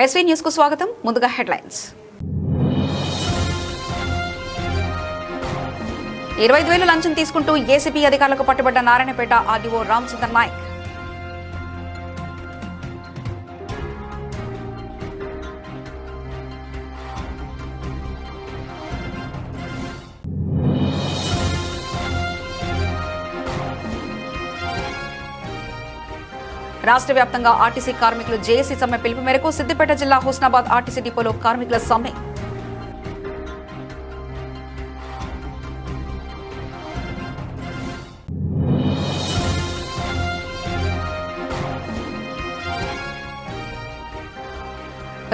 SV news కు స్వాగతం. ముందుగా హెడ్లైన్స్. 25,000 లంచం తీసుకుంటూ ఏసీబీ అధికారులకు పట్టుబడ్డ నారాయణపేట ఆర్డీఓ రామచంద్ర నాయక్. రాష్ట్ర వ్యాప్తంగా ఆర్టీసీ కార్మికులు జేఏసీ సమ్మె పిలుపు మేరకు సిద్దిపేట జిల్లా హుస్నాబాద్ ఆర్టీసీ డిపోలో కార్మికుల సమ్మె.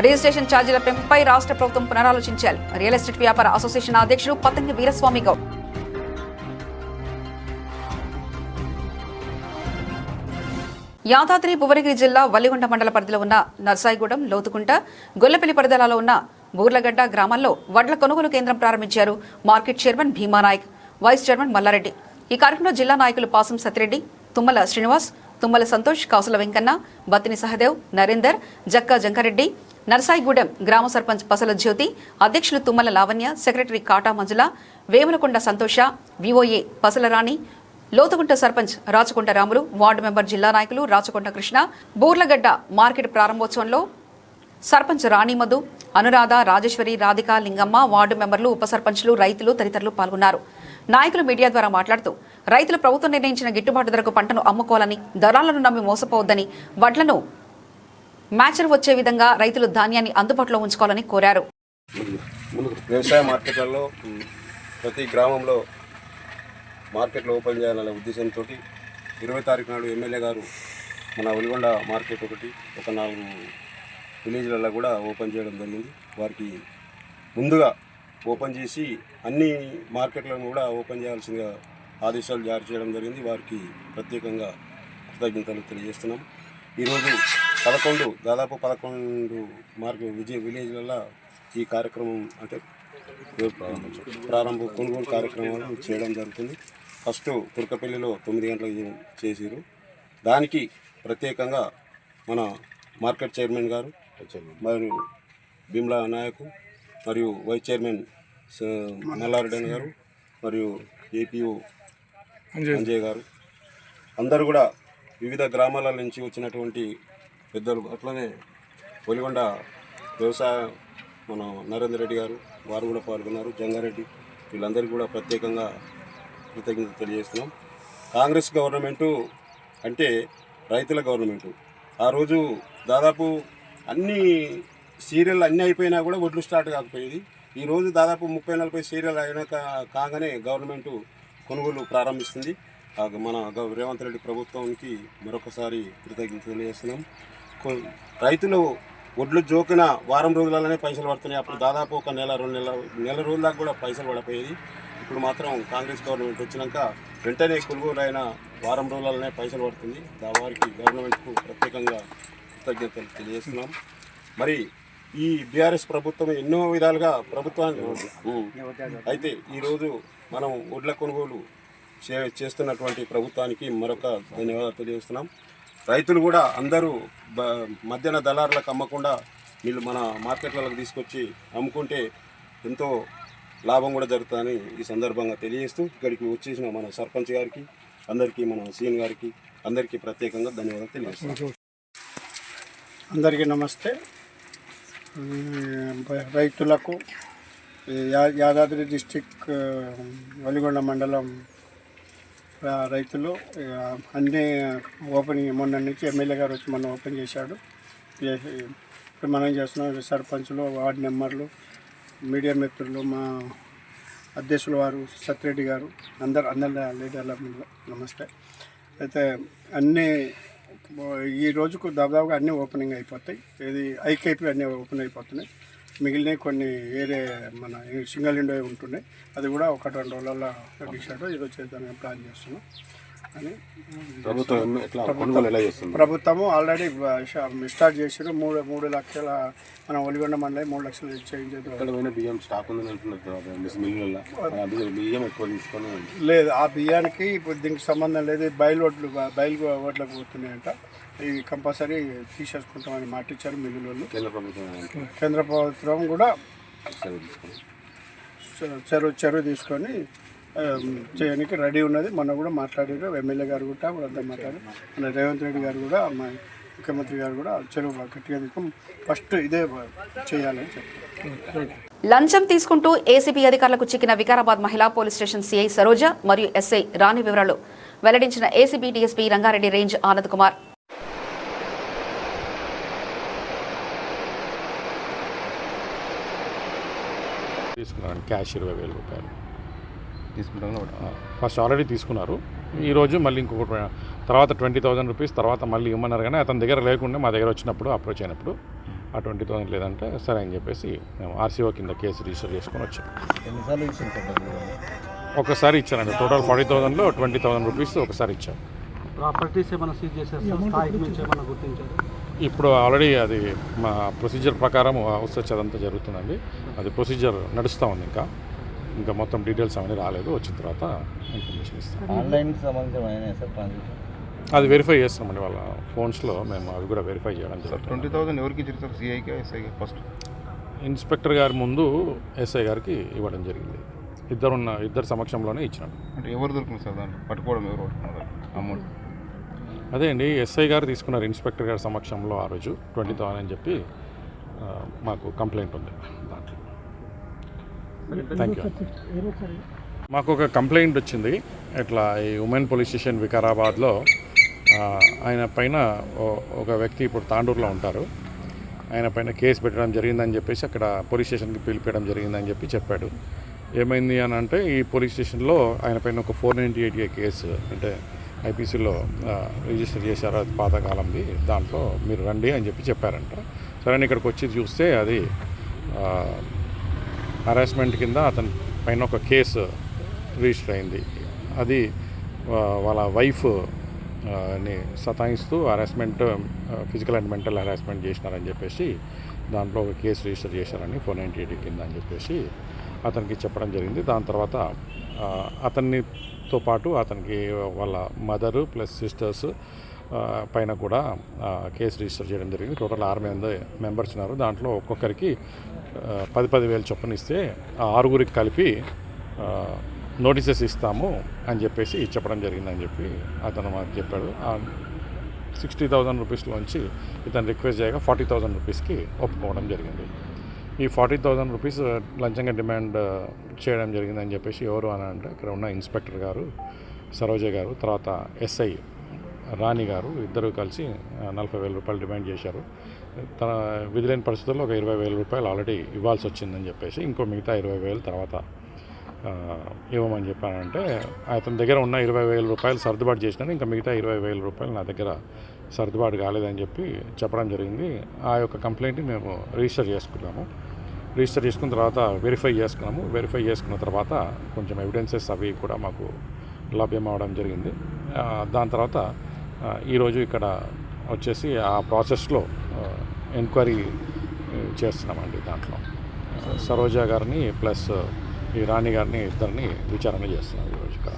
రిజిస్ట్రేషన్ ఛార్జీల పెంపుపై రాష్ట్ర ప్రభుత్వం పునరాలోచించాలి. రియల్ ఎస్టేట్ వ్యాపార అసోసియేషన్ అధ్యక్షుడు పతంగి వీరస్వామి గౌడ్. యాదాద్రి భువనగిరి జిల్లా వల్లిగొండ మండల పరిధిలో ఉన్న నర్సాయిగూడెం, లోతుకుంట, గొల్లపల్లి పరిధిలో ఉన్న బూర్లగడ్డ గ్రామాల్లో వడ్ల కొనుగోలు కేంద్రం ప్రారంభించారు market chairman Bhimanayak, vice chairman Mallareddy. ఈ కార్యక్రమంలో జిల్లా నాయకులు పాసం సత్యరెడ్డి, తుమ్మల శ్రీనివాస్, తుమ్మల సంతోష్, కాసుల వెంకన్న, బత్తిని సహదేవ్, నరేందర్, జక్కా జంకారెడ్డి, నర్సాయిగూడెం గ్రామ సర్పంచ్ పసల జ్యోతి, అధ్యక్షులు Tummala Lavanya, secretary Kata Manjula, Vemulakonda Santosha, VOA Pasalarani, Lothugunta sarpanch Rachakonda Ramulu, ward member జిల్లా నాయకులు రాచకొండ కృష్ణ. బూర్లగడ్డ మార్కెట్ ప్రారంభోత్సవంలో సర్పంచ్ రాణి మధు, అనురాధ, రాజేశ్వరి, రాధిక, లింగమ్మ, వార్డు మెంబర్లు, ఉప సర్పంచ్లు, రైతులు తదితరులు పాల్గొన్నారు. నాయకులు మీడియా ద్వారా మాట్లాడుతూ రైతులు ప్రభుత్వం నిర్ణయించిన గిట్టుబాటు ధరకు పంటను అమ్ముకోవాలని, దళాలను నమ్మి మోసపోవద్దని, వడ్లను మ్యాచర్ వచ్చే విధంగా రైతులు ధాన్యాన్ని అందుబాటులో ఉంచుకోవాలని కోరారు. వ్యవసాయ మార్కెట్లలో ప్రతి గ్రామంలో మార్కెట్లో ఓపెన్ చేయాలనే ఉద్దేశంతో 20 తారీఖు నాడు ఎమ్మెల్యే గారు మన ఒలిగొండ మార్కెట్ ఒక 4 విలేజ్లలో కూడా ఓపెన్ చేయడం జరిగింది. వారికి ముందుగా ఓపెన్ చేసి అన్ని మార్కెట్లను కూడా ఓపెన్ చేయాల్సిందిగా ఆదేశాలు జారీ చేయడం జరిగింది. వారికి ప్రత్యేకంగా కృతజ్ఞతలు తెలియజేస్తున్నాం. ఈరోజు దాదాపు 11 విలేజ్లలో ఈ కార్యక్రమం అంటే ప్రారంభ కొనుగోలు కార్యక్రమాలు చేయడం జరుగుతుంది. ఫస్ట్ తుర్కపల్లిలో 9 గంటలకు చేసిరు. దానికి ప్రత్యేకంగా మన మార్కెట్ చైర్మన్ గారు మరియు భీమ్లా నాయకు మరియు వైస్ చైర్మన్ మల్లారెడ్డి గారు మరియు ఏపీఓ అంజయ్ గారు అందరూ కూడా వివిధ గ్రామాల నుంచి వచ్చినటువంటి పెద్దలు, అట్లనే ఒలిగొండ వ్యవసాయ మన నరేందర్ రెడ్డి గారు వారు కూడా పాల్గొన్నారు, జంగారెడ్డి, వీళ్ళందరికీ కూడా ప్రత్యేకంగా కృతజ్ఞత తెలియజేస్తున్నాం. కాంగ్రెస్ గవర్నమెంటు అంటే రైతుల గవర్నమెంటు. ఆ రోజు దాదాపు అన్ని సీరియల్ అన్నీ అయిపోయినా కూడా వడ్లు స్టార్ట్ కాకపోయేది. ఈరోజు దాదాపు 30-40 సీరియల్ అయినా కాగానే గవర్నమెంటు కొనుగోలు ప్రారంభిస్తుంది. మన రేవంత్ రెడ్డి ప్రభుత్వానికి మరొకసారి కృతజ్ఞత తెలియజేస్తున్నాం. రైతులు వడ్లు జోకిన వారం రోజులలోనే పైసలు పడుతున్నాయి. అప్పుడు దాదాపు ఒక నెల 2 నెల రోజుల దాకా కూడా పైసలు పడపోయేది. ఇప్పుడు మాత్రం కాంగ్రెస్ గవర్నమెంట్ వచ్చినాక వెంటనే కొనుగోలు అయిన వారం రోజులలోనే పైసలు పడుతుంది. వారికి గవర్నమెంట్కు ప్రత్యేకంగా కృతజ్ఞతలు తెలియజేస్తున్నాం. మరి ఈ బీఆర్ఎస్ ప్రభుత్వం ఎన్నో విధాలుగా ప్రభుత్వాన్ని అయితే ఈరోజు మనం వడ్ల కొనుగోలు చేస్తున్నటువంటి ప్రభుత్వానికి మరొక ధన్యవాదాలు తెలియజేస్తున్నాం. రైతులు కూడా అందరూ మధ్యన దళారులకు అమ్మకుండా వీళ్ళు మన మార్కెట్లకు తీసుకొచ్చి అమ్ముకుంటే ఎంతో లాభం కూడా జరుగుతుందని ఈ సందర్భంగా తెలియజేస్తూ ఇక్కడికి వచ్చేసిన మన సర్పంచ్ గారికి, అందరికీ, మన సీఎం గారికి అందరికీ ప్రత్యేకంగా ధన్యవాదాలు తెలియజేస్తున్నాం. అందరికీ నమస్తే. రైతులకు యాదాద్రి డిస్టిక్ వలిగొండ మండలం రైతులు అన్నీ ఓపెనింగ్ మొన్న నుంచి ఎమ్మెల్యే గారు వచ్చి మొన్న ఓపెన్ చేశాడు. ఇప్పుడు మనం చేస్తున్నాం. సర్పంచులు, వార్డు మెంబర్లు, మీడియా మిత్రులు, మా అధ్యక్షులు వారు సత్యరెడ్డి గారు, అందరి లీడర్ల నమస్తే. అయితే అన్నీ ఈ రోజుకు దాదాపుగా అన్నీ ఓపెనింగ్ అయిపోతాయి. ఇది ఐకేపీ అన్నీ ఓపెన్ అయిపోతున్నాయి. మిగిలినవి కొన్ని వేరే మన సింగల్ విండో ఉంటున్నాయి. అది కూడా 1-2 రోజులలో తగ్గించాడు. ఈరోజు చేద్దామని ప్లాన్ చేస్తున్నాం అని ప్రభుత్వము ఆల్రెడీ స్టార్ట్ చేసారు. 3 లక్షల మన ఒలిగొండ మండలి 3 లక్షలు లేదు. ఆ బియ్యానికి ఇప్పుడు దీనికి సంబంధం లేదు. బయలు ఓట్లకు పోతున్నాయంట. ఇది కంపల్సరీ తీసేసుకుంటామని మాట ఇచ్చారు మిల్లుల వాళ్ళు. కేంద్ర ప్రభుత్వం కేంద్ర ప్రభుత్వం కూడా చర్య తీసుకున్నాం. చర్య తీసుకొని చేయడానికి రెడీ ఉన్నది. మొన్న కూడా మాట్లాడారు, ఎమ్మెల్యే గారు కూడా వాళ్ళంతా మాట్లాడారు. మన రేవంత్ రెడ్డి గారు కూడా మా ముఖ్యమంత్రి గారు కూడా చెరువు గట్టిగా తీసుకొని ఫస్ట్ ఇదే చేయాలని చెప్పారు. లంచం తీసుకుంటూ ఏసీబీ అధికారులకు చిక్కిన వికారాబాద్ మహిళా పోలీస్ స్టేషన్ సీఐ సరోజ మరియు ఎస్ఐ రాణి వివరాలు వెల్లడించిన ACB DSP Rangareddy range Anand Kumar. తీసుకున్నాను క్యాష్ 20,000 రూపాయలు తీసుకుంటాను. ఫస్ట్ ఆల్రెడీ తీసుకున్నారు. ఈరోజు మళ్ళీ ఇంకొక తర్వాత 20,000 రూపీస్ తర్వాత మళ్ళీ ఇవ్వమన్నారు. కానీ అతని దగ్గర లేకుండా మా దగ్గర వచ్చినప్పుడు అప్రోచ్ అయినప్పుడు ఆ 20,000 లేదంటే సరే అని చెప్పేసి మేము ఆర్సీఓ కింద కేసు రిజిస్టర్ చేసుకొని వచ్చాం. ఎన్నిసార్లు ఇచ్చింది ఒకసారి ఇచ్చారండి. టోటల్ 40,000లో 20,000 రూపీస్ ఒకసారి ఇచ్చాం. ప్రాపర్టీస్ ఏమైనా సీజ్ చేసేస్తారు, స్థాయికి మించి ఏమైనా గుర్తించారు? ఇప్పుడు ఆల్రెడీ అది మా ప్రొసీజర్ ప్రకారం హౌస్ సెర్చ్ అదంతా జరుగుతుందండి. అది ప్రొసీజర్ నడుస్తూ ఉంది. ఇంకా మొత్తం డీటెయిల్స్ అవన్నీ రాలేదు. వచ్చిన తర్వాత ఇన్ఫర్మేషన్ ఇస్తాం. ఆన్లైన్కి సంబంధించిన సార్ ట్రాన్సాక్షన్ అది వెరిఫై చేస్తామండి. వాళ్ళ ఫోన్స్లో మేము అవి కూడా వెరిఫై చేయడం జరుగుతుంది. 20,000 ఎవరికి ఇచ్చారు సార్? సిఐకి ఎస్ఐకి? ఫస్ట్ ఇన్స్పెక్టర్ గారి ముందు ఎస్ఐ గారికి ఇవ్వడం జరిగింది. ఇద్దరు సమక్షంలోనే ఇచ్చినాం. అంటే ఎవరు దొరికింది సార్ దాంట్లో? పట్టుకోవడం ఎవరు పట్టుకున్నారు అమౌంట్? అదే అండి, ఎస్ఐ గారు తీసుకున్నారు ఇన్స్పెక్టర్ గారి సమక్షంలో ఆ రోజు 20,000 అని చెప్పి మాకు కంప్లైంట్ ఉంది దాంట్లో. Thank you. మాకు ఒక కంప్లైంట్ వచ్చింది. ఇట్లా ఈ ఉమెన్ పోలీస్ స్టేషన్ వికారాబాద్లో ఆయన పైన ఒక వ్యక్తి ఇప్పుడు తాండూరులో ఉంటారు. ఆయన పైన కేసు పెట్టడం జరిగిందని చెప్పేసి అక్కడ పోలీస్ స్టేషన్కి పిలిపించడం జరిగిందని చెప్పాడు. ఏమైంది అని అంటే ఈ పోలీస్ స్టేషన్లో ఆయన పైన ఒక 498A కేసు అంటే ఐపీసీలో రిజిస్టర్ చేశారు. అది పాతకాలంది. దాంట్లో మీరు రండి అని చెప్పారంట. సరే ఇక్కడికి వచ్చి చూస్తే అది హరాస్మెంట్ కింద అతని పైన ఒక కేసు రిజిస్టర్ అయింది. అది వాళ్ళ వైఫ్ ని సతాయిస్తూ harassment, physical and mental harassment చేసినారని చెప్పేసి దాంట్లో ఒక కేసు రిజిస్టర్ చేశారని 498 కింద అని చెప్పేసి అతనికి చెప్పడం జరిగింది. దాని తర్వాత అతనితో పాటు అతనికి వాళ్ళ మదరు ప్లస్ సిస్టర్స్ పైన కూడా కేసు రిజిస్టర్ చేయడం జరిగింది. టోటల్ 6 మెంబర్స్ ఉన్నారు. దాంట్లో ఒక్కొక్కరికి 10,000 చొప్పున ఇస్తే ఆ 6గురికి కలిపి నోటీసెస్ ఇస్తాము అని చెప్పేసి చెప్పడం జరిగిందని చెప్పి అతను మాకు చెప్పాడు. 60,000 రూపీస్లోంచి ఇతను రిక్వెస్ట్ చేయగా 40,000 రూపీస్కి ఒప్పుకోవడం జరిగింది. ఈ 40,000 రూపీస్ లంచంగా డిమాండ్ చేయడం జరిగిందని చెప్పేసి ఎవరు అని అంటే ఇక్కడ ఉన్న ఇన్స్పెక్టర్ గారు సరోజ గారు, తర్వాత ఎస్ఐ రాణి గారు ఇద్దరు కలిసి 40,000 రూపాయలు డిమాండ్ చేశారు. తన విధిలేని పరిస్థితుల్లో ఒక 20,000 రూపాయలు ఆల్రెడీ ఇవ్వాల్సి వచ్చిందని చెప్పేసి ఇంకో మిగతా 20,000 తర్వాత ఇవ్వమని చెప్పానంటే అతని దగ్గర ఉన్న 20,000 రూపాయలు సర్దుబాటు చేసినాను. ఇంకా మిగతా 20,000 రూపాయలు నా దగ్గర సర్దుబాటు కాలేదని చెప్పడం జరిగింది. ఆ యొక్క కంప్లైంట్ని మేము రిజిస్టర్ చేసుకున్నాము. రిజిస్టర్ చేసుకున్న తర్వాత వెరిఫై చేసుకున్న తర్వాత కొంచెం ఎవిడెన్సెస్ అవి కూడా మాకు లభ్యం అవ్వడం జరిగింది. దాని తర్వాత ఈరోజు ఇక్కడ వచ్చేసి ఆ ప్రాసెస్లో ఎంక్వైరీ చేస్తున్నామండి. దాంట్లో సరోజ గారిని ప్లస్ ఈ రాణి గారిని ఇద్దరిని విచారణ చేస్తున్నాం ఈరోజు ఇక్కడ.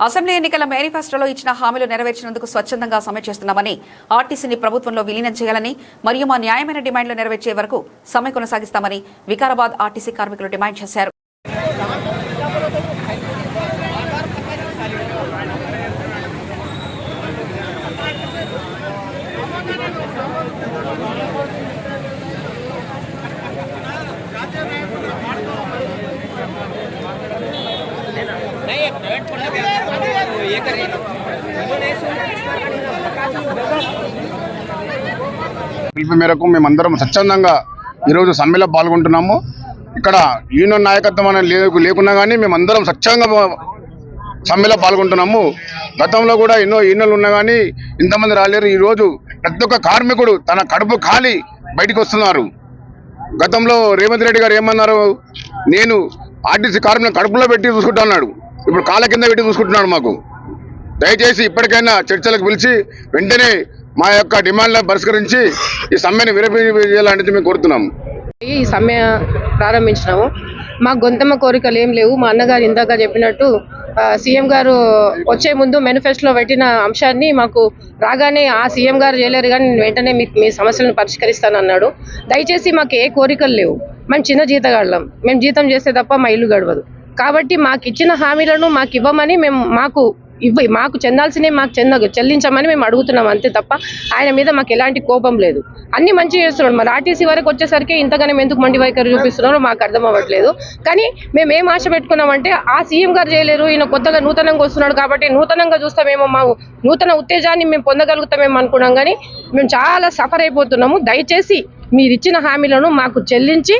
అసెంబ్లీ ఎన్నికల మేనిఫెస్టోలో ఇచ్చిన హామీలు నెరవేర్చినందుకు స్వచ్ఛందంగా సమ్మె చేస్తున్నామని, ఆర్టీసీని ప్రభుత్వంలో విలీనం చేయాలని మరియు మా న్యాయమైన డిమాండ్లు నెరవేర్చే వరకు సమ్మె కొనసాగిస్తామని వికారాబాద్ ఆర్టీసీ కార్మికులు డిమాండ్ చేశారు. పిలుపు మేరకు మేమందరం స్వచ్ఛందంగా ఈరోజు సమ్మెలో పాల్గొంటున్నాము. ఇక్కడ యూనియన్ నాయకత్వం అనేది లేకున్నా కానీ మేమందరం స్వచ్ఛంగా సమ్మెలో పాల్గొంటున్నాము. గతంలో కూడా ఎన్నో యూనియన్లు ఉన్నా కానీ ఇంతమంది రాలేరు. ఈరోజు ప్రతి ఒక్క కార్మికుడు తన కడుపు ఖాళీ బయటకు వస్తున్నారు. గతంలో రేవంత్ రెడ్డి గారు ఏమన్నారు, నేను ఆర్టీసీ కార్మికులను కడుపులో పెట్టి చూసుకుంటా అన్నాడు. ఇప్పుడు కాళ్ళ కింద పెట్టి చూసుకుంటున్నాడు. మాకు దయచేసి ఇప్పటికైనా చర్చలకు పిలిచి వెంటనే మా యొక్క డిమాండ్లను పరిష్కరించి ఈ సమ్మెను విరమించాలని మేము కోరుతున్నాము. ఈ సమ్మె ప్రారంభించినాము. మా గొంతమ్మ కోరికలు ఏం లేవు. మా అన్నగారు ఇందాక చెప్పినట్టు సీఎం గారు వచ్చే ముందు మేనిఫెస్టోలో పెట్టిన అంశాన్ని మాకు రాగానే ఆ సీఎం గారు చేయలేరు కానీ నేను వెంటనే మీ సమస్యలను పరిష్కరిస్తానన్నాడు. దయచేసి మాకు ఏ కోరికలు లేవు. మేము చిన్న జీతగాళ్ళం, మేము జీతం చేస్తే తప్ప మా ఇల్లు గడవదు. కాబట్టి మాకు ఇచ్చిన హామీలను మాకు ఇవ్వమని మాకు చెందాల్సినవి మాకు చెల్లించమని మేము అడుగుతున్నాం అంతే తప్ప ఆయన మీద మాకు ఎలాంటి కోపం లేదు. అన్ని మంచిగా చేస్తున్నాడు. మరి ఆర్టీసీ వరకు వచ్చేసరికి ఇంతగానే ఎందుకు మండి వైఖరి చూపిస్తున్నారో మాకు అర్థం అవ్వట్లేదు. కానీ మేము ఏం ఆశ పెట్టుకున్నామంటే ఆ సీఎం గారు చేయలేరు, ఈయన కొత్తగా నూతనంగా వస్తున్నాడు కాబట్టి నూతనంగా చూస్తామేమో, మా నూతన ఉత్తేజాన్ని మేము పొందగలుగుతామేమో అనుకున్నాం. కానీ మేము చాలా సఫర్ అయిపోతున్నాము. దయచేసి మీరు ఇచ్చిన హామీలను మాకు చెల్లించి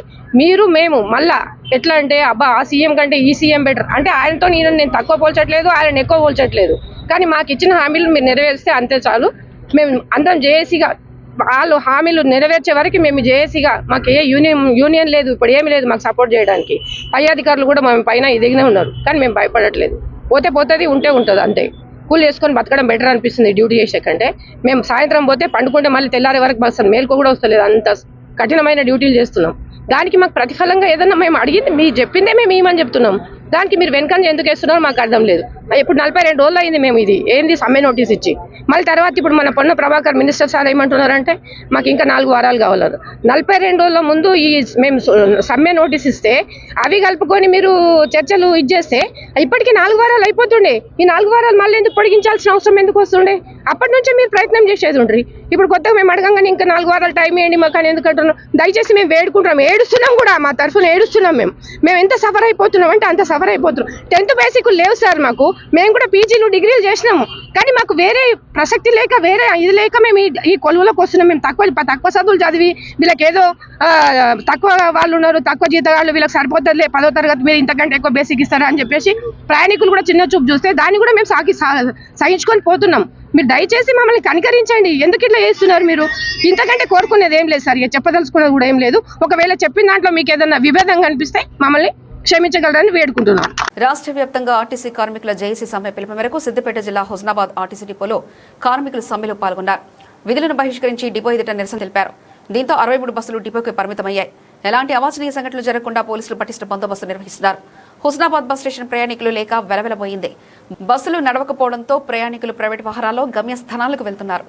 మేము మళ్ళా ఎట్లా అంటే అబ్బా ఆ సీఎం కంటే ఈ సీఎం బెటర్ అంటే ఆయనతో నేను తక్కువ పోల్చట్లేదు, ఆయన ఎక్కువ పోల్చట్లేదు. కానీ మాకు ఇచ్చిన హామీలు మీరు నెరవేరిస్తే అంతే చాలు. మేము అందరం జేఏసీగా వాళ్ళు హామీలు నెరవేర్చే వరకు మేము జేఏసీగా మాకు ఏ యూనియన్ లేదు, ఇప్పుడు ఏమీ లేదు మాకు సపోర్ట్ చేయడానికి. పై అధికారులు కూడా మేము పైన ఎదిగినే ఉన్నారు, కానీ మేము భయపడట్లేదు. పోతుంది ఉంటుంది అంతే. కూల్ చేసుకొని బతకడం బెటర్ అనిపిస్తుంది డ్యూటీ చేసే కంటే. మేము సాయంత్రం పోతే పండుకుంటే మళ్ళీ తెల్లారే వరకు వస్తాను, మేలుకో కూడా వస్తలేదు, అంత కఠినమైన డ్యూటీలు చేస్తున్నాం. దానికి మాకు ప్రతిఫలంగా ఏదన్నా మేము అడిగింది మీరు చెప్పిందే మేము ఏమని చెప్తున్నాం. దానికి మీరు వెనకంజ ఎందుకు వేస్తున్నారో మాకు అర్థం లేదు. ఇప్పుడు 42 రోజులు అయింది మేము ఇది ఏంది సమ్మె నోటీస్ ఇచ్చి. మళ్ళీ తర్వాత ఇప్పుడు మన పొన్న ప్రభాకర్ మినిస్టర్ సార్ ఏమంటున్నారంటే మాకు ఇంకా 4 వారాలు కావాలన్నారు. 42 రోజుల ముందు మేము సమ్మె నోటీస్ ఇస్తే అవి కలుపుకొని మీరు చర్చలు ఇచ్చేస్తే ఇప్పటికీ 4 వారాలు అయిపోతుండే. ఈ 4 వారాలు మళ్ళీ ఎందుకు పొడిగించాల్సిన అవసరం ఎందుకు వస్తుండే? అప్పటి నుంచే మీరు ప్రయత్నం చేసేది ఉండ్రి. ఇప్పుడు కొత్తగా మేము అడగంగానే ఇంకా 4 వారాలు టైం ఇవ్వండి మాకు అని ఎందుకు అంటున్నాం? దయచేసి మేము వేడుకుంటున్నాం, ఏడుస్తున్నాం కూడా, మా తరఫున ఏడుస్తున్నాం. మేము ఎంత సఫర్ అయిపోతున్నాం అంటే అంత సఫర్ అయిపోతున్నాం. 10th బేసిక్ లేవు సార్ మాకు. మేము కూడా పీజీలు డిగ్రీలు చేసినాము, కానీ మాకు వేరే ప్రసక్తి లేక వేరే ఇది లేక మేము ఈ కొలువులోకి వస్తున్నాం. మేము తక్కువ చదువులు చదివి వీళ్ళకి ఏదో తక్కువ వాళ్ళు ఉన్నారు, తక్కువ జీతగాళ్ళు, వీళ్ళకి సరిపోతుందిలే 10వ తరగతి మీరు ఇంతకంటే ఎక్కువ బేసిక్ ఇస్తారా అని చెప్పేసి ప్రయాణికులు కూడా చిన్న చూపు చూస్తే దాన్ని కూడా మేము సహించుకొని పోతున్నాం. మీరు దయచేసి మమ్మల్ని కనికరించండి. ఎందుకు ఇట్లా చేస్తున్నారు మీరు? ఇంతకంటే కోరుకునేది ఏం లేదు సార్, చెప్పదలుచుకునేది కూడా ఏం లేదు. ఒకవేళ చెప్పిన దాంట్లో మీకు ఏదన్నా విభేదం కనిపిస్తే మమ్మల్ని క్షమించగలరని వేడుకుంటున్నాం. రాష్ట్ర వ్యాప్తంగా ఆర్టీసీ కార్మికుల జేఏసీ సమ్మె పిలుపు మేరకు సిద్దిపేట జిల్లా హుస్నాబాద్ ఆర్టీసీ డిపోలో కార్మికులు సమ్మెలో పాల్గొన్నారు. విధులను బహిష్కరించి డిపో ఎదుట నిరసన తెలిపారు. దీంతో 63 బస్సులు డిపోకి పరిమితమయ్యాయి. ఎలాంటి అవాంఛనీయ సంఘటనలు జరగకుండా పోలీసులు పటిష్ట బందోబస్తు నిర్వహిస్తున్నారు. హుస్నాబాద్ బస్ స్టేషన్ ప్రయాణికులు లేక వెలవెలబోయింది. బస్సులు నడవకపోవడంతో ప్రయాణికులు ప్రైవేట్ వాహనాల్లో గమ్యస్థానాలకు వెళ్తున్నారు.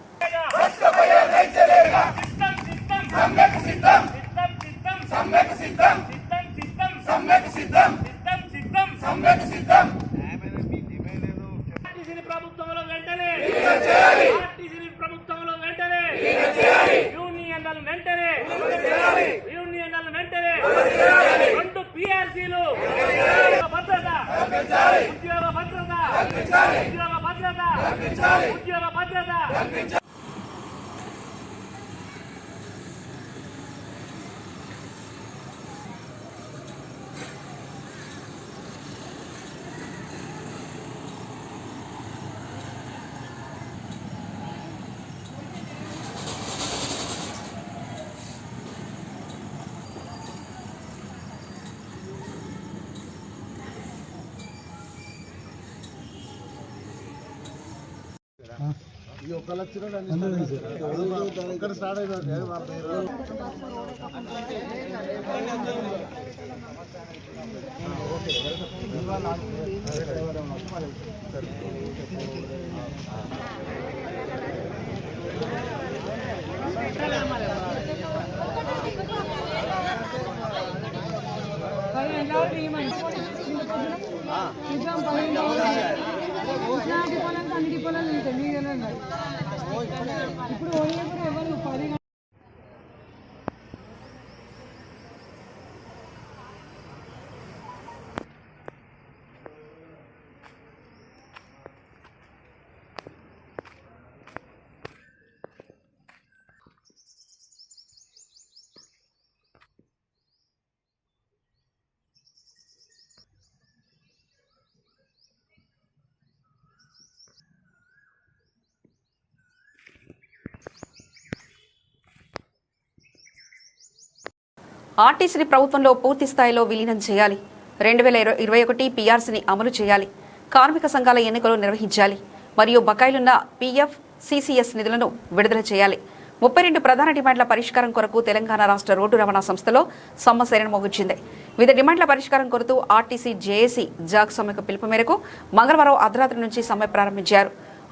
ఆర్టీసీని ప్రభుత్వంలో పూర్తి స్థాయిలో విలీనం చేయాలి. 2021 పీఆర్సీని అమలు చేయాలి. కార్మిక సంఘాల ఎన్నికలు నిర్వహించాలి. మరియు బకాయిలున్న పీఎఫ్, సీసీఎస్ నిధులను విడుదల చేయాలి. 32 ప్రధాన డిమాండ్ల పరిష్కారం కొరకు తెలంగాణ రాష్ట్ర రోడ్డు రవాణా సంస్థలో సమ్మె సైరన్ మోగించింది. వివిధ డిమాండ్ల పరిష్కారం కొరకు ఆర్టీసీ జేఏసీ జాగ్ సమ్మెకు పిలుపు మేరకు మంగళవారం అర్ధరాత్రి నుంచి సమ్మె ప్రారంభించారు.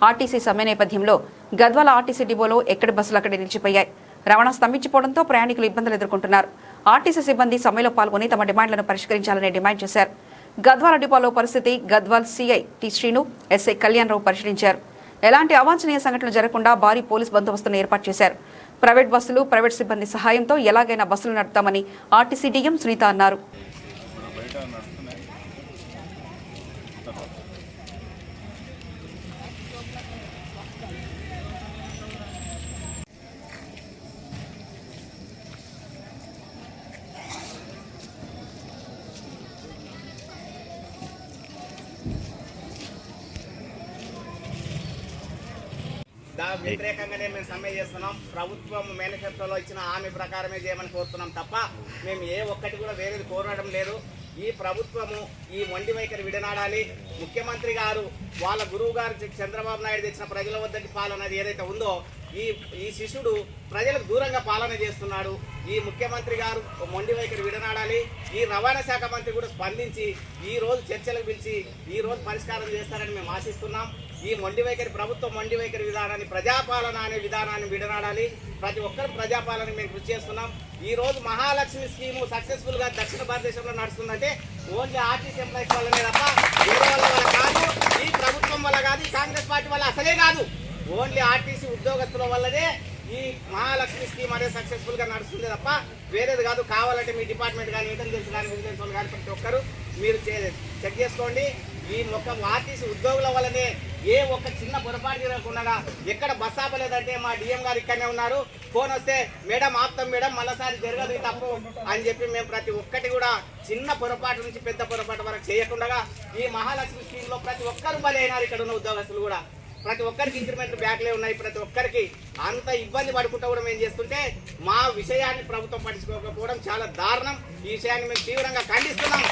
ఆర్టీసీ సమ్మె నేపథ్యంలో గద్వాల ఆర్టీసీ డిపోలో ఎక్కడి బస్సులు అక్కడే నిలిచిపోయాయి. రవాణా స్తంభించిపోవడంతో ప్రయాణికులు ఇబ్బందులు ఎదుర్కొంటున్నారు. ఆర్టీసీ సిబ్బంది సమ్మెలో పాల్గొని తమ డిమాండ్లను పరిష్కరించాలని డిమాండ్ చేశారు. గద్వాల డిపోలో పరిస్థితి Gadwal CI T Srinu, SI Kalyan Rao పరిశీలించారు. ఎలాంటి అవాంఛనీయ సంఘటనలు జరగకుండా భారీ పోలీస్ బందోబస్తును ఏర్పాటు చేశారు. ప్రైవేట్ బస్సులు, ప్రైవేట్ సిబ్బంది సహాయంతో ఎలాగైనా బస్సులు నడుపుతామని ఆర్టీసీ డీఎం సునీత అన్నారు. వ్యతిరేకంగానే మేము సమ్మె చేస్తున్నాం. ప్రభుత్వం మేనిఫెస్టోలో ఇచ్చిన హామీ ప్రకారమే చేయమని కోరుతున్నాం తప్ప మేము ఏ ఒక్కటి కూడా వేరేది కోరడం లేదు. ఈ ప్రభుత్వము ఈ మొండి వైఖరి విడనాడాలి. ముఖ్యమంత్రి గారు వాళ్ళ గురువు గారు చంద్రబాబు నాయుడు తెచ్చిన ప్రజల వద్దకి పాలన ఏదైతే ఉందో ఈ శిష్యుడు ప్రజలకు దూరంగా పాలన చేస్తున్నాడు. ఈ ముఖ్యమంత్రి గారు మొండి వైఖరి విడనాడాలి. ఈ రవాణా శాఖ మంత్రి కూడా స్పందించి ఈ రోజు చర్చలకు పిలిచి ఈ రోజు పరిష్కారం చేస్తారని మేము ఆశిస్తున్నాం. ఈ మొండి వైఖరి ప్రభుత్వం మొండి వైఖరి విధానాన్ని ప్రజాపాలన అనే విధానాన్ని విడనాడాలి. ప్రతి ఒక్కరు ప్రజాపాలన మేము కృషి చేస్తున్నాం. ఈ రోజు మహాలక్ష్మి స్కీము సక్సెస్ఫుల్ గా దక్షిణ భారతదేశంలో నడుస్తుందంటే ఓన్లీ ఆర్టీసీ ఎంప్లాయీస్ వల్లనే తప్ప వేరే వల్ల కాదు. ఈ ప్రభుత్వం వల్ల కాదు, ఈ కాంగ్రెస్ పార్టీ వల్ల అసలే కాదు. ఓన్లీ ఆర్టీసీ ఉద్యోగస్తుల వల్లనే ఈ మహాలక్ష్మి స్కీమ్ అనేది సక్సెస్ఫుల్ గా నడుస్తుంది తప్ప వేరేది కాదు. కావాలంటే మీ డిపార్ట్మెంట్ కానీ ఇంటెలిజెన్స్ కానీ విజిలెన్స్ వాళ్ళు కానీ ప్రతి ఒక్కరు మీరు చెక్ చేసుకోండి. ఈ మొక్క ఆర్టీసీ ఉద్యోగుల వల్లనే ఏ ఒక్క చిన్న పొరపాటు జరగకుండా ఎక్కడ బస్ ఆపలేదంటే మా డిఎం గారు ఇక్కడనే ఉన్నారు. ఫోన్ వస్తే మేడం ఆపుతాం మేడం, మళ్ళీసారి జరగదు తప్పు అని చెప్పి మేము ప్రతి ఒక్కటి కూడా చిన్న పొరపాటు నుంచి పెద్ద పొరపాటు వరకు చేయకుండా ఈ మహాలక్ష్మి స్కీమ్ లో ప్రతి ఒక్కరు బలి అయినారు. ఇక్కడ ఉన్న ఉద్యోగస్తులు కూడా ప్రతి ఒక్కరికి ఇంక్రిమెంట్లు బ్యాక్లే ఉన్నాయి. ప్రతి ఒక్కరికి అంత ఇబ్బంది పడుకుంటూ కూడా మేము చేస్తుంటే మా విషయాన్ని ప్రభుత్వం పట్టించుకోకపోవడం చాలా దారుణం. ఈ విషయాన్ని మేము తీవ్రంగా ఖండిస్తున్నాం.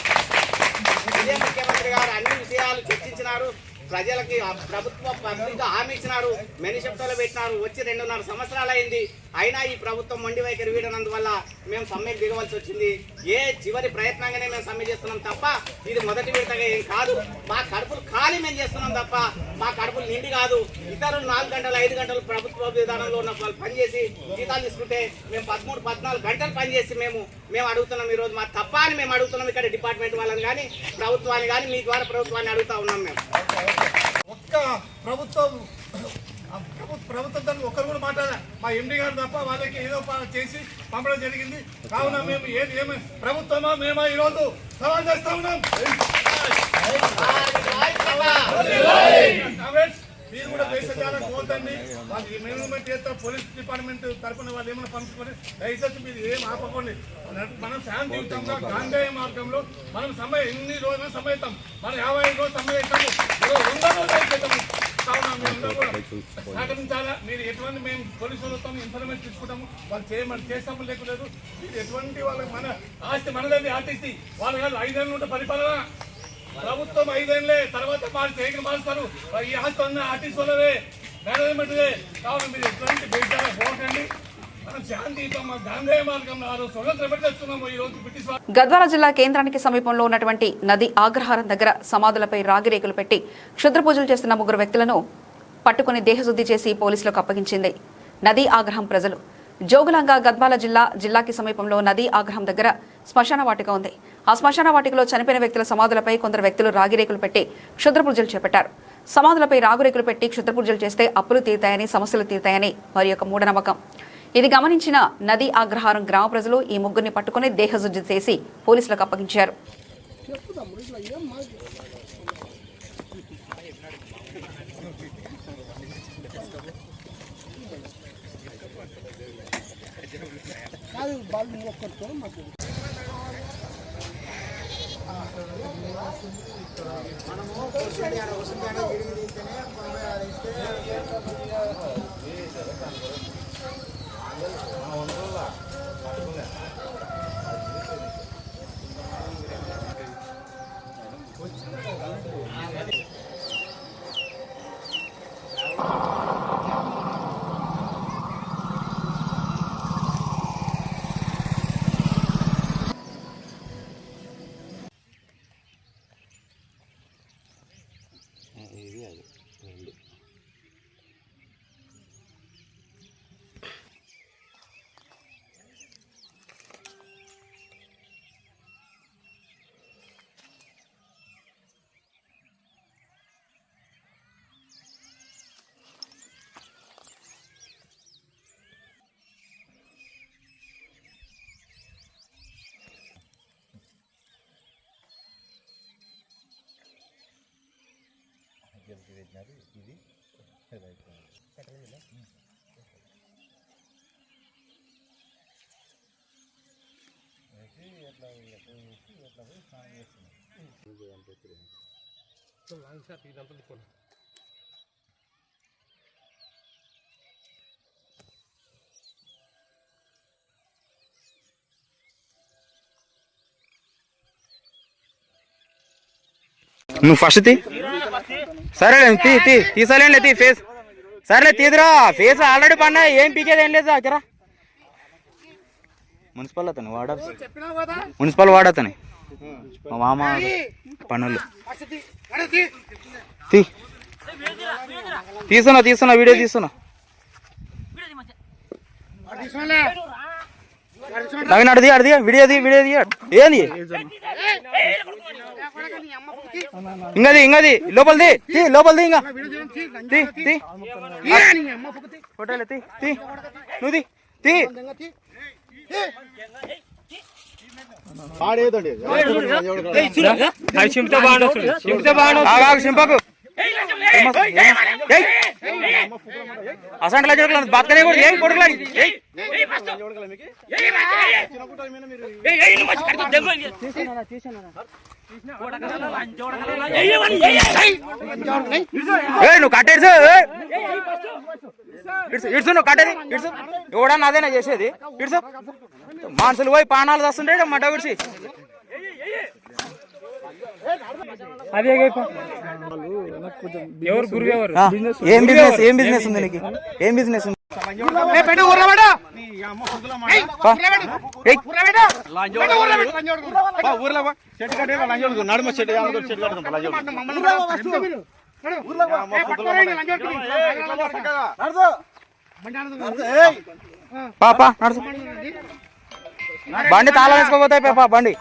ఇదే ముఖ్యమంత్రి గారు అన్ని విషయాలు చర్చించినారు. ప్రజలకి ప్రభుత్వ పబ్లిక్గా హామీ ఇచ్చినారు. మేనిఫెస్టోలో పెట్టినారు. వచ్చి 2.5 సంవత్సరాలు అయింది. అయినా ఈ ప్రభుత్వం మొండి వైఖరి వీడనందువల్ల మేము సమ్మెకు దిగవలసి వచ్చింది. ఏ చివరి ప్రయత్నంగానే మేము సమ్మె చేస్తున్నాం తప్ప ఇది మొదటి విడతగా ఏం కాదు. మా కడుపులు ఖాళీ మేము చేస్తున్నాం తప్ప మా కడుపులు నిండి కాదు. ఇతరులు 4 గంటలు 5 గంటలు ప్రభుత్వ విధానంలో ఉన్న వాళ్ళు పనిచేసి జీతాలు తీసుకుంటే మేము 13-14 గంటలు పనిచేసి మేము అడుగుతున్నాం. ఈరోజు మా తప్ప అని మేము అడుగుతున్నాం. ఇక్కడ డిపార్ట్మెంట్ వాళ్ళని కానీ ప్రభుత్వాన్ని కానీ మీ ద్వారా ప్రభుత్వాన్ని అడుగుతా ఉన్నాం. మేము ఒక్క ప్రభుత్వం దాన్ని ఒక్కరు కూడా మాట్లాడారు మా ఎండి గారు తప్ప వాళ్ళకి ఏదో చేసి పంపడం జరిగింది. కావున మేము ఏమి ప్రభుత్వమా మేమా ఈరోజు సవాల్ చేస్తా ఉన్నాం. మీరు కూడా దేశాలకు పోతండి. వాళ్ళు మేనేజ్మెంట్ చేస్తే పోలీస్ డిపార్ట్మెంట్ తరఫున వాళ్ళు ఏమైనా పంపించుకొని దయచేసి మీరు ఏం ఆపకండి. మనం శాంతియుతంగా గాంధేయ మార్గంలో మనం సమ్మె ఎన్ని రోజులు సమ్మెతాం. మనం 55 రోజులు సమ్మె అవుతాము. 100 రోజులు అయిపోతాము. కావున మేము కూడా సహకరించాలా. మీరు ఎటువంటి మేము పోలీసులతో ఇన్ఫర్మేషన్ తీసుకుంటాము. వాళ్ళు చేయమని చేస్తాము లేకపోలేదు. మీరు ఎటువంటి వాళ్ళకి మన ఆస్తి మనదండి. ఆర్టీసీ వాళ్ళు కాదు 5 ఏళ్ళు ఉంటే పరిపాలన ప్రభుత్వం 5 ఏళ్ళే తర్వాత మారుస్తారు. ఈ ఆస్తి అన్న ఆర్టీసీ వాళ్ళవే మేనేజ్మెంట్దే. కావున మీరు ఎటువంటి బయట పోకండి. మనం శాంతియుతంగా గాంధేయ మార్గంలో ఆ రోజు స్వతంత్రం పెట్టేస్తున్నాము. ఈ రోజు బ్రిటిష్ గద్వాల జిల్లా కేంద్రానికి సమీపంలో ఉన్నటువంటి నది ఆగ్రహారం దగ్గర సమాధులపై రాగిరేకులు పెట్టి క్షుద్ర పూజలు చేస్తున్న 3 వ్యక్తులను పట్టుకుని దేహశుద్ధి చేసి పోలీసులకు అప్పగించింది నది ఆగ్రహం ప్రజలు. జోగులాంగ గద్వాల జిల్లాకి సమీపంలో నది ఆగ్రహం దగ్గర శ్మశాన వాటిక ఉంది. ఆ శ్మశాన వాటికలో చనిపోయిన వ్యక్తుల సమాధులపై కొందరు వ్యక్తులు రాగిరేకులు పెట్టి క్షుద్ర పూజలు చేపట్టారు. సమాధులపై రాగురేకులు పెట్టి క్షుద్ర పూజలు చేస్తే అప్పులు తీరుతాయని, సమస్యలు తీరుతాయని వారి యొక్క మూఢనమ్మకం. ఇది గమనించిన నది ఆగ్రహారం గ్రామ ప్రజలు ఈ 3 పట్టుకుని దేహశుద్ధి చేసి పోలీసులకు అప్పగించారు. పెట్టినారు ఇది ఎట్లా పోయి స్నానం చేస్తున్నాం. నువ్వు ఫస్ట్ తీ, సరేలే తీసలేండి తీ ఫేస్, సరేలే తీదురా ఫేస్ ఆల్రెడీ పన్నా, ఏం పీకేది ఏం లేదు అక్కరా. మున్సిపల్ అతను మున్సిపల్ వాడతని మా మామ పనులు తీస్తున్నా వీడియో తీస్తున్నా. నవీన్ అడిది వీడియో ఏంది ఇంగది లోపలిది ఇంకా ఫోటోలు నువ్వు తీ చింపకు అసంట్లా జరుగుతుంది బాత్కనే కూడా ఏం కొడుకులని నువ్వు కట్టేసి ఇడ్సు నువ్వు కట్టేది ఇడ్సు ఎవడన్నా అదేనా చేసేది ఇడ్సు మనుషులు పోయి పానాలు వస్తుంటే మడ్డ విడిచి ఏం బిజినెస్ ఉంది నీకు? ఏం బిజినెస్ ఉంది? పాపా నడుచు, బండి తాళం వేసుకోపోతాయి పాప బండి.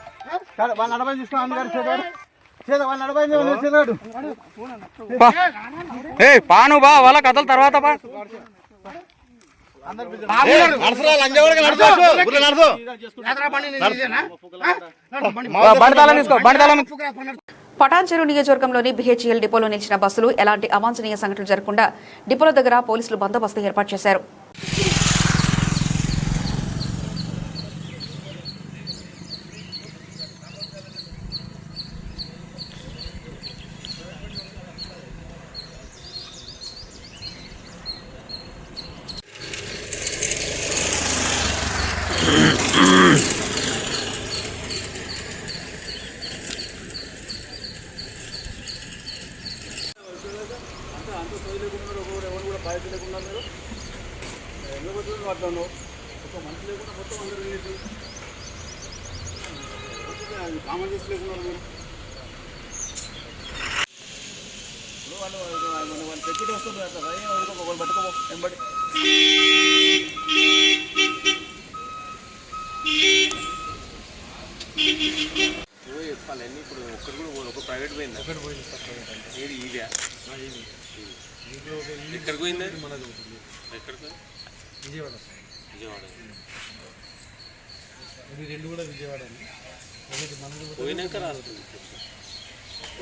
పాను బా వాళ్ళ కథలు తర్వాత బా బండి తాళం తీసుకో, బండి తాళం. పటాన్చెరు నియోజకవర్గంలోని బిహెచ్ఎల్ డిపోలో నిలిచిన బస్సులు ఎలాంటి అవాంఛనీయ సంఘటనలు జరగకుండా డిపోల దగ్గర పోలీసులు బందోబస్తు ఏర్పాటు చేశారు.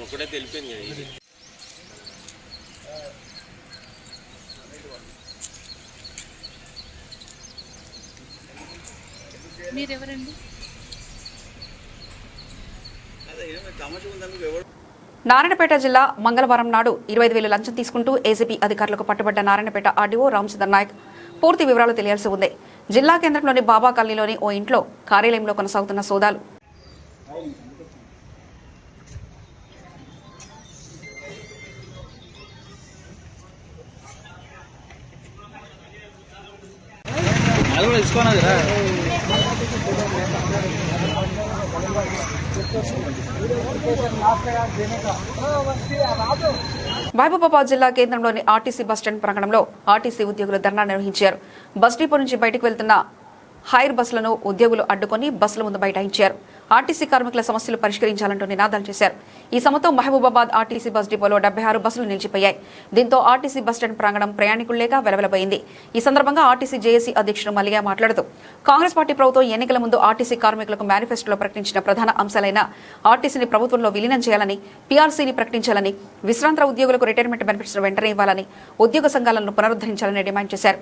ఒకటే తెలిపింది కదా. మీరెవరండి? నారాయణపేట జిల్లా మంగళవారం నాడు 25,000 లంచం తీసుకుంటూ ఏసీపీ అధికారులకు పట్టుబడ్డ నారాయణపేట ఆర్డీఓ రామచంద్ర నాయక్ పూర్తి వివరాలు తెలియాల్సి ఉంది. జిల్లా కేంద్రంలోని బాబా కాలనీలోని ఓ ఇంట్లో కార్యాలయంలో కొనసాగుతున్న సోదాలు. మహబూబాబాద్ జిల్లా కేంద్రంలోని ఆర్టీసీ బస్టాండ్ ప్రాంగణంలో ఆర్టీసీ ఉద్యోగులు ధర్నా నిర్వహించారు. బస్ డిపో నుంచి బయటకు వెళ్తున్న హైర్ బస్సులను ఉద్యోగులు అడ్డుకొని బస్సుల ముందు బైఠాయించారు. ఆర్టీసీ కార్మికుల సమస్యలు పరిష్కరించాలంటూ నినాదాలు చేశారు. ఈ సభతో మహబూబాబాద్ ఆర్టీసీ బస్ డిపోలో 76 బస్సులు నిలిచిపోయాయి. దీంతో ఆర్టీసీ బస్టాండ్ ప్రాంగణం ప్రయాణికుల్లేగా వెలవెలబోయింది. ఈ సందర్భంగా ఆర్టీసీ జేఏసీ అధ్యక్షుడు మల్లిగా మాట్లాడుతూ కాంగ్రెస్ పార్టీ ప్రభుత్వం ఎన్నికల ముందు ఆర్టీసీ కార్మికులకు మేనిఫెస్టోలో ప్రకటించిన ప్రధాన అంశాలైన ఆర్టీసీని ప్రభుత్వంలో విలీనం చేయాలని, పీఆర్సీని ప్రకటించాలని, విశ్రాంత ఉద్యోగులకు రిటైర్మెంట్ బెనిఫిట్స్ వెంటనే ఇవ్వాలని, ఉద్యోగ సంఘాలను పునరుద్ధరించాలని డిమాండ్ చేశారు.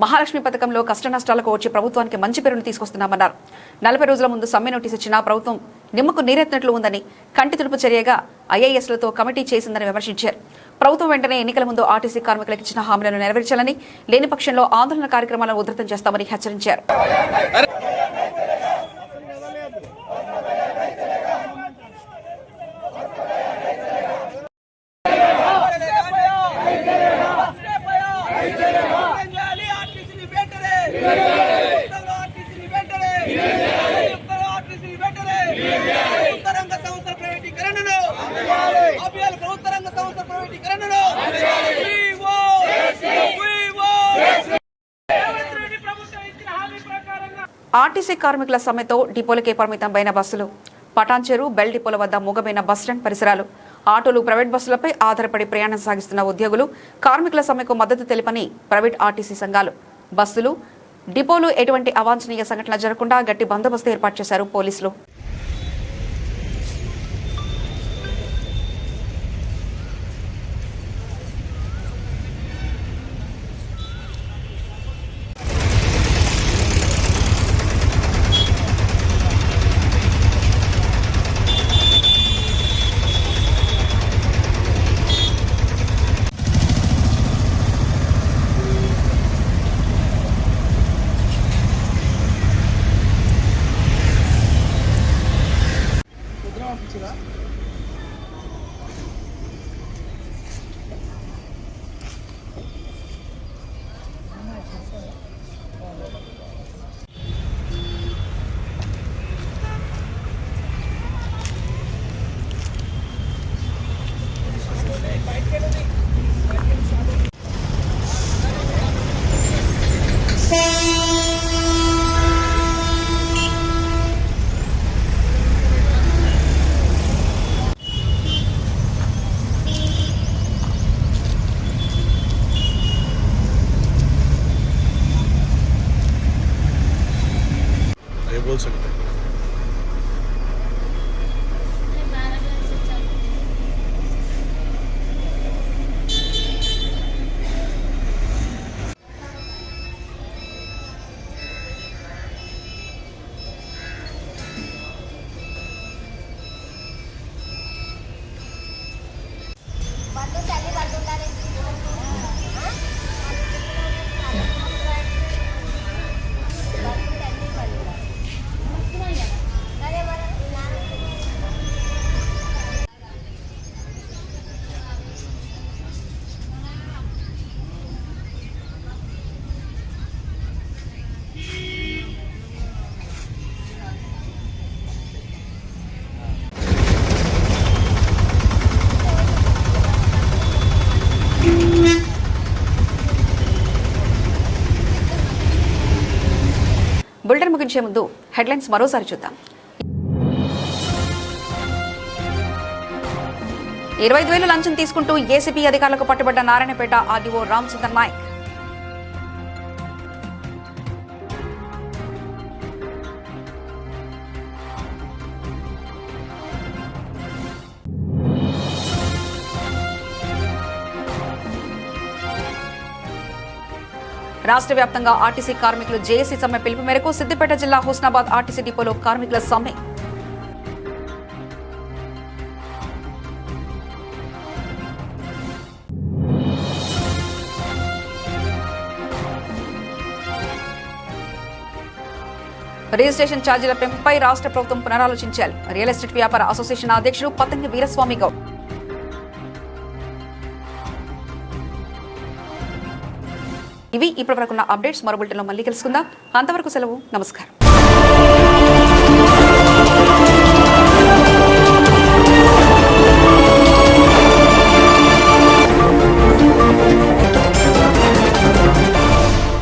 మహాలక్ష్మి పథకంలో కష్టనష్టాలకు వచ్చి ప్రభుత్వానికి మంచి పేరును తీసుకొస్తున్నామన్నారు. 40 రోజుల ముందు సమ్మె నోటీస్ ఇచ్చినా ప్రభుత్వం నిమ్మకు నీరెత్తినట్లు ఉందని, కంటి తుడుపు చర్యగా ఐఏఎస్లతో కమిటీ చేసిందని విమర్శించారు. ప్రభుత్వం వెంటనే ఎన్నికల ముందు ఆర్టీసీ కార్మికులకు ఇచ్చిన హామీలను నెరవేర్చాలని, లేని పక్షంలో ఆందోళన కార్యక్రమాలను ఉధృతం చేస్తామని హెచ్చరించారు. ఆర్టీసీ కార్మికుల సమ్మెతో డిపోలకే పరిమితమైన బస్సులు, పటాన్చెరు, బెల్ డిపోల వద్ద మూగమైన బస్టాండ్ పరిసరాలు, ఆటోలు, ప్రైవేట్ బస్సులపై ఆధారపడి ప్రయాణం సాగిస్తున్న ఉద్యోగులు, కార్మికుల సమ్మెకు మద్దతు తెలిపని ప్రైవేట్ ఆర్టీసీ సంఘాలు. బస్సులు, డిపోలు ఎటువంటి అవాంఛనీయ సంఘటనలు జరగకుండా గట్టి బందోబస్తు ఏర్పాటు చేశారు పోలీసులు. बोल सकते हैं। బులెటిన్ ముగించే ముందు హెడ్లైన్స్ మరోసారి చూద్దాం. 25,000 లంచం తీసుకుంటూ ఏసీబీ అధికారులకు పట్టుబడ్డ నారాయణపేట ఆర్డీఓ రామచంద్ర నాయక్. రాష్ట్ర వ్యాప్తంగా ఆర్టీసీ కార్మికులు జేఏసీ సమ్మె పిలుపు మేరకు సిద్దిపేట జిల్లా హుస్నాబాద్ ఆర్టీసీ డిపోలో కార్మికుల సమ్మె. రిజిస్ట్రేషన్ ఛార్జీల పెంపుపై రాష్ట్ర ప్రభుత్వం పునరాలోచించాలి. రియల్ ఎస్టేట్ వ్యాపార అసోసియేషన్ అధ్యక్షుడు పతంగి వీరస్వామి గౌడ్. ఇవి ఇప్పటివరకున్న అప్డేట్స్. మరో బులెటిన్లో మళ్ళీ కలుసుకుందాం. అంతవరకు సెలవు. నమస్కారం.